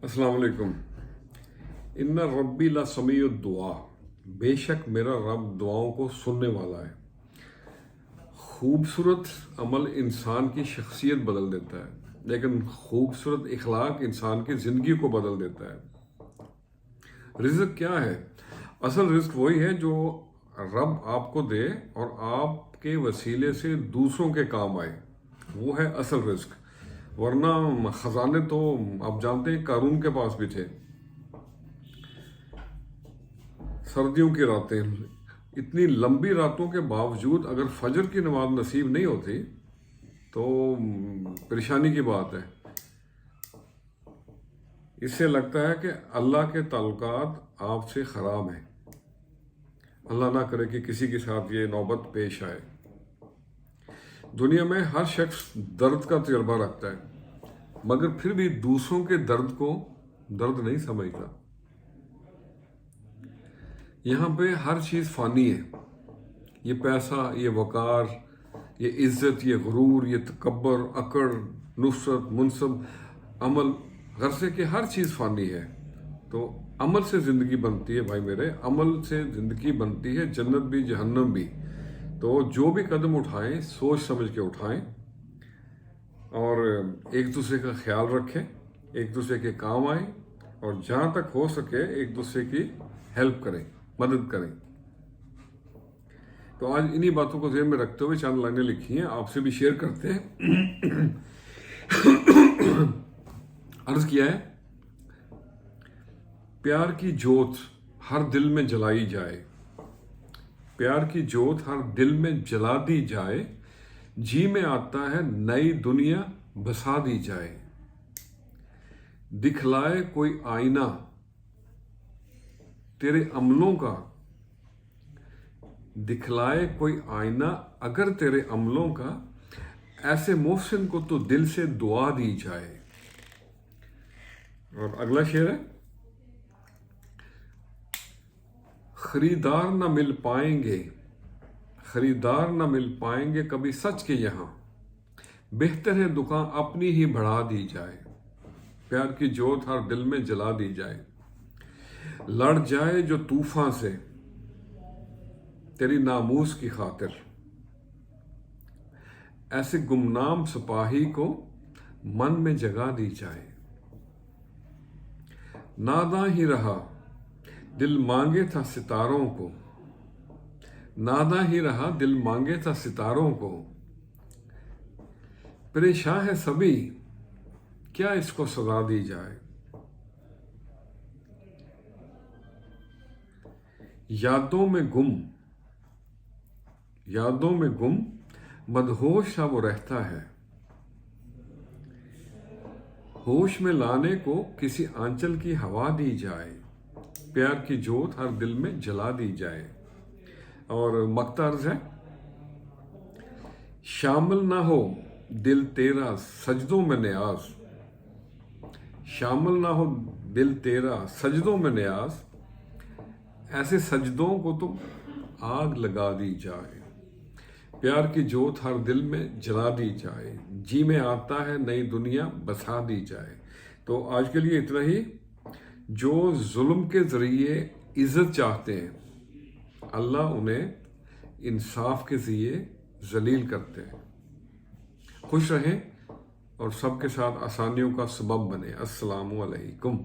अस्सलाम वालेकुम। इन्ना रब्बी ला समीउ दुआ, बेशक मेरा रब दुआओं को सुनने वाला है। खूबसूरत अमल इंसान की शख्सियत बदल देता है, लेकिन खूबसूरत इखलाक इंसान की ज़िंदगी को बदल देता है। रिज़्क क्या है? असल रिज़्क वही है जो रब आपको दे और आपके वसीले से दूसरों के काम आए, वो है असल रिज़्क। वरना खजाने तो आप जानते हैं कारून के पास भी थे। सर्दियों की रातें, इतनी लंबी रातों के बावजूद अगर फजर की नमाज नसीब नहीं होती तो परेशानी की बात है। इससे लगता है कि अल्लाह के ताल्लुकात आपसे ख़राब हैं। अल्लाह ना करे कि किसी के साथ ये नौबत पेश आए। दुनिया में हर शख्स दर्द का तजुर्बा रखता है, मगर फिर भी दूसरों के दर्द को दर्द नहीं समझता। यहाँ पे हर चीज़ फ़ानी है। ये पैसा, ये वक़ार, ये इज़्ज़त, ये गुरूर, ये तकब्बर, अकड़, नुसरत, मुनसब, अमल, गरसे कि हर चीज़ फ़ानी है। तो अमल से ज़िंदगी बनती है भाई मेरे, अमल से ज़िंदगी बनती है, जन्नत भी जहन्नम भी। तो जो भी कदम उठाएं सोच समझ के उठाएं और एक दूसरे का ख्याल रखें, एक दूसरे के काम आए और जहाँ तक हो सके एक दूसरे की हेल्प करें, मदद करें। तो आज इन्हीं बातों को ध्यान में रखते हुए चंद लाइनें लिखी हैं, आपसे भी शेयर करते हैं। अर्ज किया है, प्यार की जोत हर दिल में जलाई जाए, प्यार की जोत हर दिल में जला दी जाए, जी में आता है नई दुनिया बसा दी जाए। दिखलाए कोई आईना तेरे अमलों का, दिखलाए कोई आईना अगर तेरे अमलों का, ऐसे मोहसिन को तो दिल से दुआ दी जाए। और अगला शेर है, खरीदार ना मिल पाएंगे, खरीदार ना मिल पाएंगे कभी सच के यहाँ, बेहतर है दुकान अपनी ही बढ़ा दी जाए। प्यार की जोत हर दिल में जला दी जाए। लड़ जाए जो तूफान से तेरी नामूस की खातिर, ऐसे गुमनाम सिपाही को मन में जगा दी जाए। नादा ही रहा दिल मांगे था सितारों को, नादा ही रहा दिल मांगे था सितारों को, परेशान है सभी क्या इसको सजा दी जाए। यादों में गुम, यादों में गुम मदहोश सा वो रहता है, होश में लाने को किसी आंचल की हवा दी जाए। प्यार की जोत हर दिल में जला दी जाए। और मक्तर्ज है, शामिल ना हो दिल तेरा सजदों में न्याज, शामिल ना हो दिल तेरा सजदों में न्याज, ऐसे सजदों को तो आग लगा दी जाए। प्यार की जोत हर दिल में जला दी जाए, जी में आता है नई दुनिया बसा दी जाए। तो आज के लिए इतना ही। जो जुल्म के ज़रिए इज़्ज़त चाहते हैं, अल्लाह उन्हें इंसाफ के ज़रिए जलील करते हैं। खुश रहें और सबके साथ आसानियों का सबब बने। अस्सलामु अलैकुम।